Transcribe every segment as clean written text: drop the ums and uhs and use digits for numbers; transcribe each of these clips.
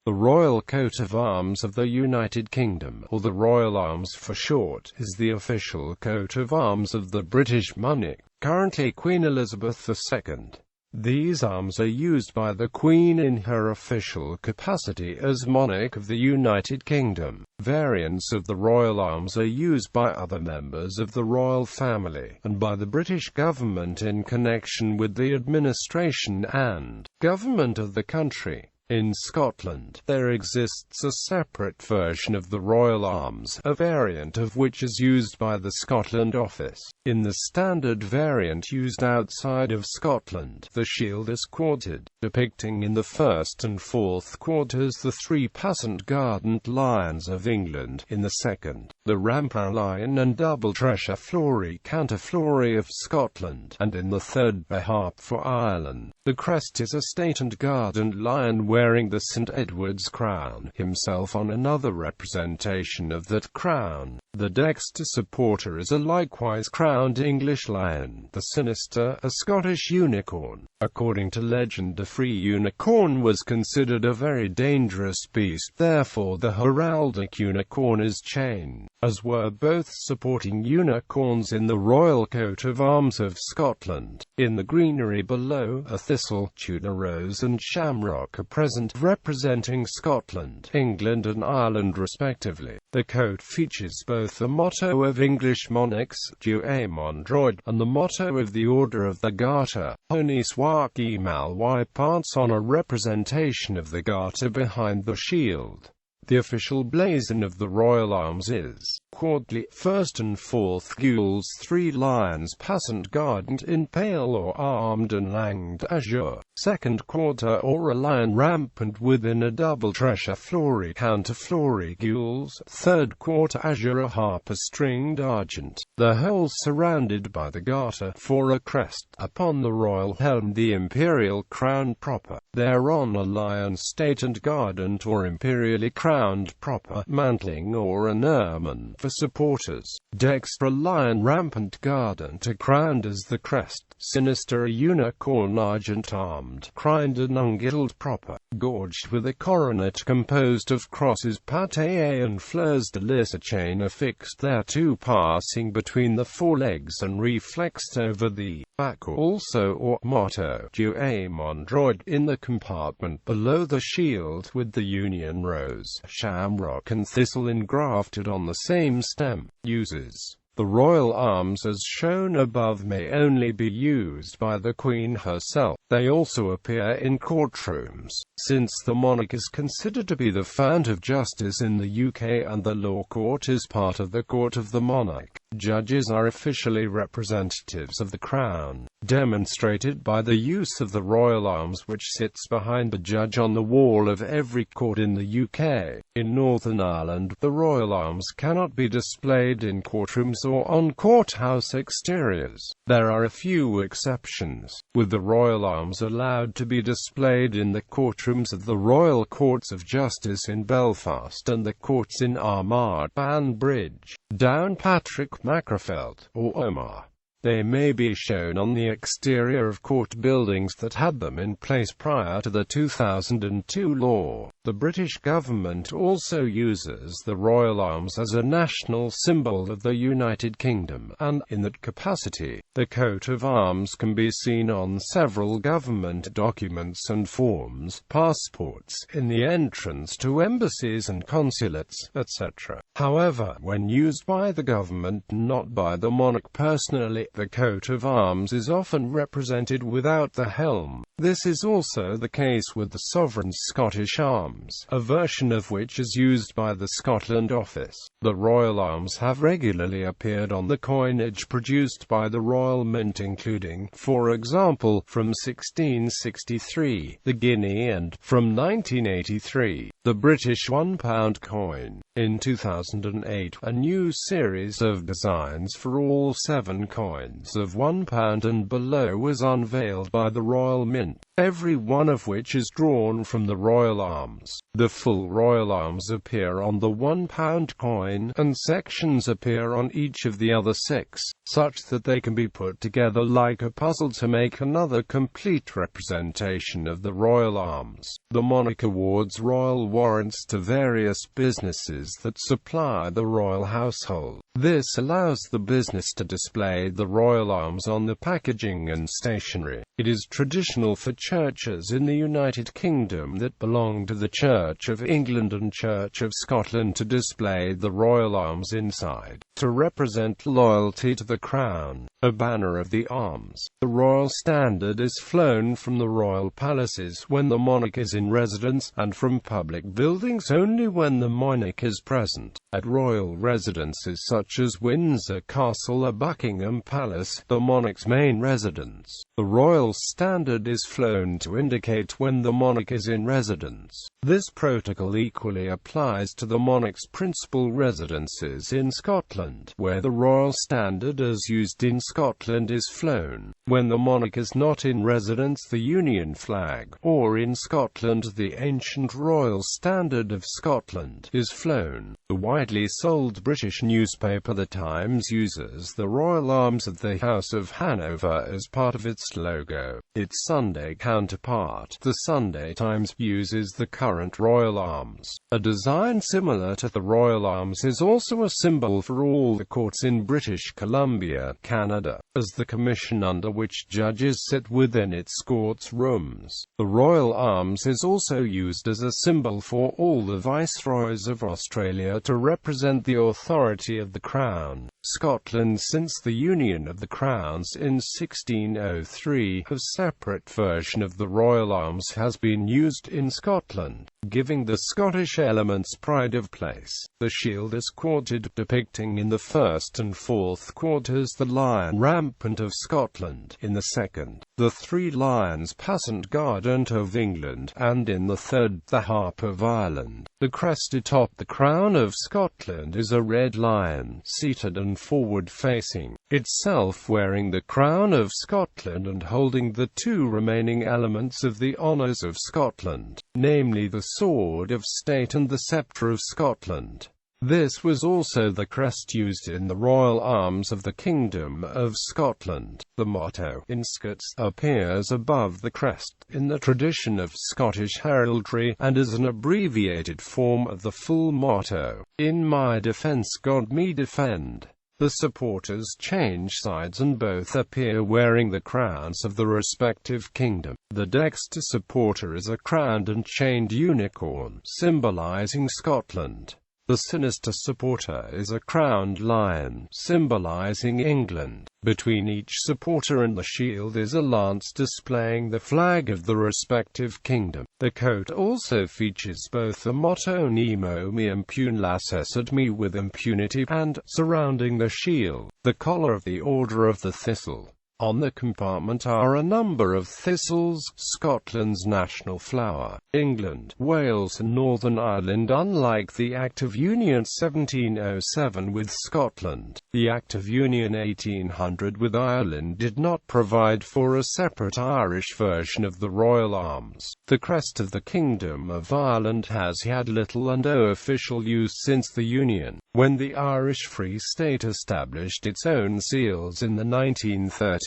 The Royal Coat of Arms of the United Kingdom, or the Royal Arms for short, is the official coat of arms of the British monarch, currently Queen Elizabeth II. These arms are used by the Queen in her official capacity as monarch of the United Kingdom. Variants of the Royal Arms are used by other members of the royal family, and by the British government in connection with the administration and government of the country. In Scotland, there exists a separate version of the Royal Arms, a variant of which is used by the Scotland Office. In the standard variant used outside of Scotland, the shield is quartered, depicting in the first and fourth quarters the three passant guardant lions of England, in the second, the rampant lion and double treasure flory counterflory of Scotland, and in the third, the harp for Ireland. The crest is a state and guardant lion wearing the St. Edward's crown, himself on another representation of that crown. The dexter supporter is a likewise crowned English lion, the sinister, a Scottish unicorn. According to legend, a free unicorn was considered a very dangerous beast, therefore the heraldic unicorn is chained, as were both supporting unicorns in the royal coat of arms of Scotland. In the greenery below, a thistle, Tudor rose and shamrock are present, representing Scotland, England and Ireland respectively. The coat features both the motto of English monarchs, Due Mondroid, and the motto of the Order of the Garter, Honi Soit Mal Y, parts on a representation of the garter behind the shield. The official blazon of the Royal Arms is quarterly, first and fourth gules, three lions passant guardant in pale or armed and langed azure, second quarter or a lion rampant within a double treasure flory counterflory gules, third quarter azure a harp a stringed argent, the whole surrounded by the garter, for a crest, upon the royal helm the imperial crown proper, thereon a lion state and guardant or imperially crowned proper, mantling or an ermine for supporters, dexter a lion rampant guardant a crowned as the crest, sinister a unicorn argent armed, crowned and ungirdled proper, gorged with a coronet composed of crosses patea and fleurs de lis, a chain affixed thereto passing between the forelegs and reflexed over the back, also or motto, Due Mondroid, in the compartment below the shield, with the union rose, shamrock and thistle engrafted on the same stem. Uses. The Royal Arms as shown above may only be used by the Queen herself. They also appear in courtrooms. Since the monarch is considered to be the fount of justice in the UK and the law court is part of the court of the monarch, judges are officially representatives of the Crown, demonstrated by the use of the Royal Arms which sits behind the judge on the wall of every court in the UK. In Northern Ireland, the Royal Arms cannot be displayed in courtrooms or on courthouse exteriors. There are a few exceptions, with the Royal Arms allowed to be displayed in the courtrooms of the Royal Courts of Justice in Belfast and the courts in Armagh, Banbridge, Downpatrick, Magherafelt, or Omagh. They may be shown on the exterior of court buildings that had them in place prior to the 2002 law. The British government also uses the Royal Arms as a national symbol of the United Kingdom, and, in that capacity, the coat of arms can be seen on several government documents and forms, passports, in the entrance to embassies and consulates, etc. However, when used by the government, not by the monarch personally, the coat of arms is often represented without the helm. This is also the case with the sovereign's Scottish arms, a version of which is used by the Scotland Office. The Royal Arms have regularly appeared on the coinage produced by the Royal Mint, including, for example, from 1663, the guinea, and, from 1983, the British £1 coin. In 2008, a new series of designs for all 7 coins of £1 and below was unveiled by the Royal Mint, every one of which is drawn from the Royal Arms. arms. The full royal arms appear on the £1 coin, and sections appear on each of the other 6, such that they can be put together like a puzzle to make another complete representation of the royal arms. The monarch awards royal warrants to various businesses that supply the royal household. This allows the business to display the royal arms on the packaging and stationery. It is traditional for churches in the United Kingdom that belong to the Church of England and Church of Scotland to display the royal arms inside, to represent loyalty to the crown. A banner of the arms. The royal standard is flown from the royal palaces when the monarch is in residence, and from public buildings only when the monarch is present. At royal residences such as Windsor Castle or Buckingham Palace, the monarch's main residence, the royal standard is flown to indicate when the monarch is in residence. This protocol equally applies to the monarch's principal residences in Scotland, where the royal standard as used in Scotland is flown. When the monarch is not in residence, the Union flag, or in Scotland the ancient royal standard of Scotland, is flown. The widely sold British newspaper The Times uses the royal arms of the House of Hanover as part of its logo. Its Sunday counterpart, the Sunday Times, uses the current royal arms. A design similar to the royal arms is also a symbol for all the courts in British Columbia, Canada, as the commission under which judges sit within its courts rooms. The royal arms is also used as a symbol for all the viceroys of Australia to represent the authority of the Crown. Scotland, since the Union of the Crowns in 1603, a separate version of the royal arms has been used in Scotland, giving the Scottish elements pride of place. The shield is quartered, depicting in the first and fourth quarters the lion rampant of Scotland, in the second, the 3 lions passant guardant of England, and in the third, the harp of Ireland. The crest atop the crown of Scotland is a red lion, seated and forward-facing, itself wearing the crown of Scotland and holding the 2 remaining elements of the honours of Scotland, namely the sword of state and the sceptre of Scotland. This was also the crest used in the royal arms of the Kingdom of Scotland. The motto, in Scots, appears above the crest, in the tradition of Scottish heraldry, and is an abbreviated form of the full motto, "In my defence God me defend." The supporters change sides and both appear wearing the crowns of the respective kingdom. The dexter supporter is a crowned and chained unicorn, symbolizing Scotland. The sinister supporter is a crowned lion, symbolizing England. Between each supporter and the shield is a lance displaying the flag of the respective kingdom. The coat also features both the motto Nemo me impune lacessit me with impunity, and, surrounding the shield, the collar of the Order of the Thistle. On the compartment are a number of thistles, Scotland's national flower. England, Wales and Northern Ireland. Unlike the Act of Union 1707 with Scotland, the Act of Union 1800 with Ireland did not provide for a separate Irish version of the royal arms. The crest of the Kingdom of Ireland has had little and no official use since the Union, when the Irish Free State established its own seals in the 1930s.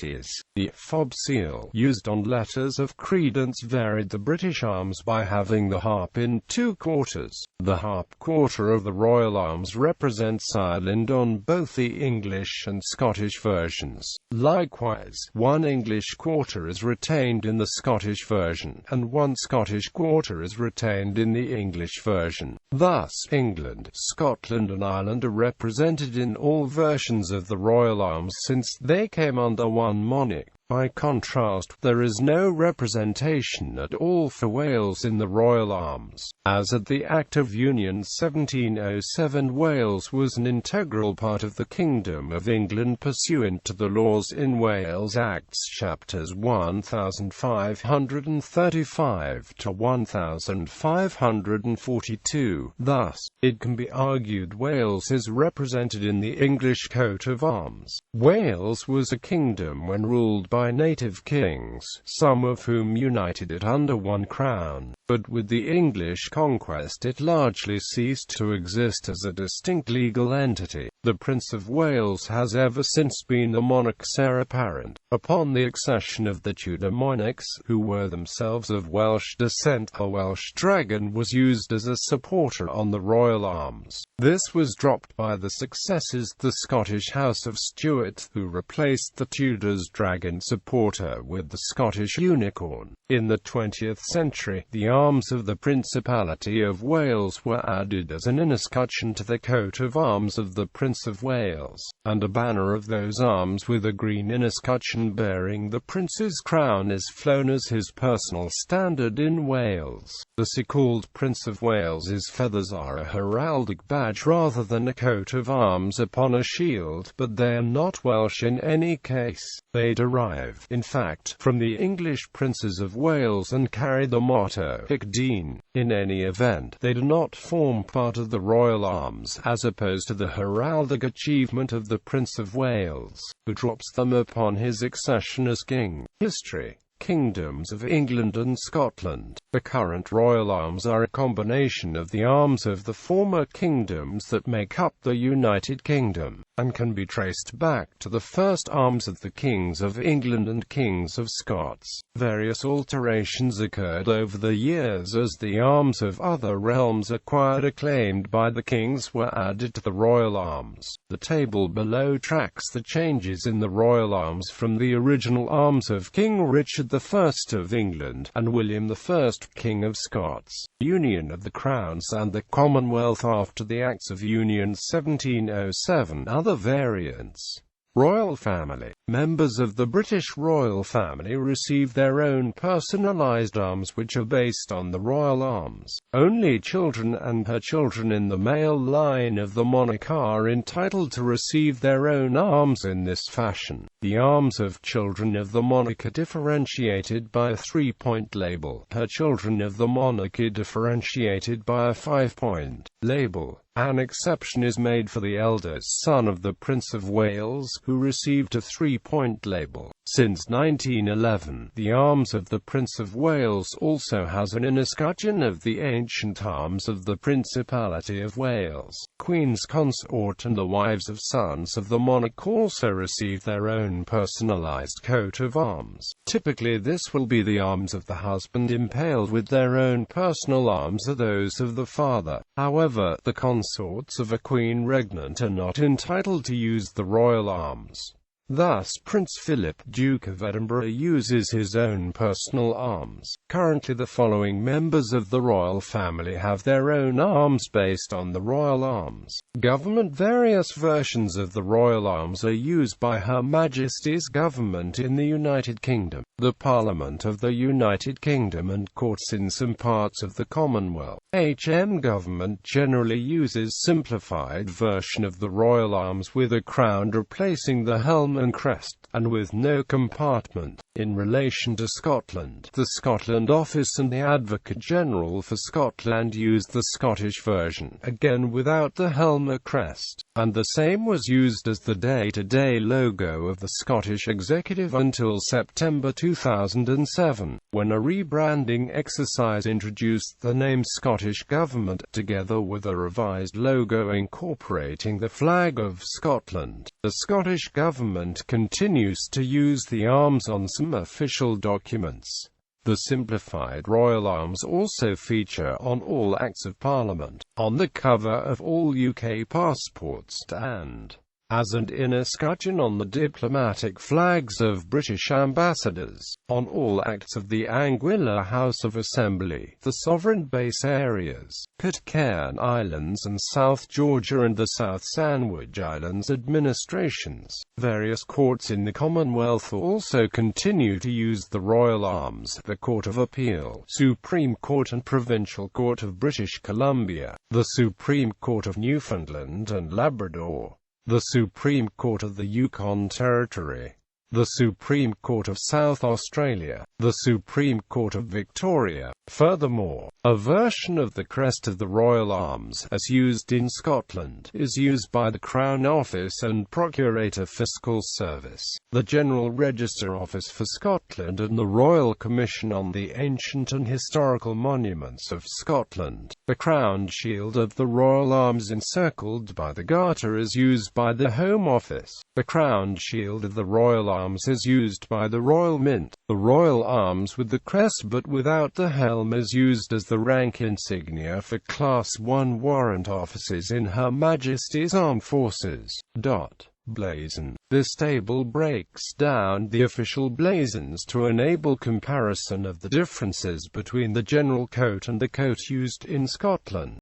The fob seal, used on letters of credence, varied the British arms by having the harp in 2 quarters. The harp quarter of the royal arms represents Ireland on both the English and Scottish versions. Likewise, 1 English quarter is retained in the Scottish version, and 1 Scottish quarter is retained in the English version. Thus, England, Scotland and Ireland are represented in all versions of the royal arms since they came under one monarch. By contrast, there is no representation at all for Wales in the royal arms. As at the Act of Union 1707, Wales was an integral part of the Kingdom of England pursuant to the laws in Wales Acts chapters 1535 to 1542. Thus, it can be argued Wales is represented in the English coat of arms. Wales was a kingdom when ruled by by native kings, some of whom united it under one crown. But with the English conquest it largely ceased to exist as a distinct legal entity. The Prince of Wales has ever since been the monarch's heir apparent. Upon the accession of the Tudor monarchs, who were themselves of Welsh descent, a Welsh dragon was used as a supporter on the royal arms. This was dropped by the successors, the Scottish House of Stuart, who replaced the Tudors' dragon supporter with the Scottish unicorn. In the 20th century, the arms of the Principality of Wales were added as an escutcheon to the coat of arms of the Prince of Wales, and a banner of those arms with a green escutcheon bearing the Prince's crown is flown as his personal standard in Wales. The so-called Prince of Wales's feathers are a heraldic badge rather than a coat of arms upon a shield, but they are not Welsh in any case. They derive, in fact, from the English princes of Wales and carry the motto, Hic Dyn. In any event, they do not form part of the royal arms, as opposed to the heraldic achievement of the Prince of Wales, who drops them upon his accession as king. History. Kingdoms of England and Scotland. The current royal arms are a combination of the arms of the former kingdoms that make up the United Kingdom, and can be traced back to the first arms of the Kings of England and Kings of Scots. Various alterations occurred over the years as the arms of other realms acquired acclaim by the kings were added to the royal arms. The table below tracks the changes in the royal arms from the original arms of King Richard I of England, and William I, King of Scots, Union of the Crowns and the Commonwealth after the Acts of Union 1707. Other variants. Royal family. Members of the British royal family receive their own personalised arms which are based on the royal arms. Only children and her children in the male line of the monarch are entitled to receive their own arms in this fashion. The arms of children of the monarch are differentiated by a 3-point label. Her children of the monarch are differentiated by a 5-point label. An exception is made for the eldest son of the Prince of Wales, who received a 3-point label. Since 1911, the arms of the Prince of Wales also has an escutcheon of the ancient arms of the Principality of Wales. Queen's consort and the wives of sons of the monarch also receive their own personalized coat of arms. Typically this will be the arms of the husband impaled with their own personal arms are those of the father. However, the consorts of a queen regnant are not entitled to use the royal arms. Thus, Prince Philip, Duke of Edinburgh, uses his own personal arms. Currently the following members of the royal family have their own arms based on the royal arms. Government. Various versions of the royal arms are used by Her Majesty's government in the United Kingdom, the Parliament of the United Kingdom and courts in some parts of the Commonwealth. Government generally uses simplified version of the royal arms with a crown replacing the helm and crest, and with no compartment. In relation to Scotland, the Scotland Office and the Advocate General for Scotland used the Scottish version, again without the helm or crest, and the same was used as the day-to-day logo of the Scottish Executive until September 2007, when a rebranding exercise introduced the name Scottish Government, together with a revised logo incorporating the flag of Scotland. The Scottish Government continues to use the arms on some official documents. The simplified royal arms also feature on all Acts of Parliament, on the cover of all UK passports, and as an escutcheon on the diplomatic flags of British ambassadors, on all acts of the Anguilla House of Assembly, the sovereign base areas, Pitcairn Islands and South Georgia and the South Sandwich Islands administrations. Various courts in the Commonwealth also continue to use the royal arms: the Court of Appeal, Supreme Court and Provincial Court of British Columbia, the Supreme Court of Newfoundland and Labrador, the Supreme Court of the Yukon Territory, the Supreme Court of South Australia, the Supreme Court of Victoria. Furthermore, a version of the crest of the Royal Arms, as used in Scotland, is used by the Crown Office and Procurator Fiscal Service, the General Register Office for Scotland, and the Royal Commission on the Ancient and Historical Monuments of Scotland. The crown shield of the Royal Arms encircled by the Garter is used by the Home Office. The crown shield of the Royal Arms is used by the Royal Mint. The Royal Arms with the crest but without the helm is used as the rank insignia for Class 1 warrant officers in Her Majesty's Armed Forces. Blazon. This table breaks down the official blazons to enable comparison of the differences between the general coat and the coat used in Scotland.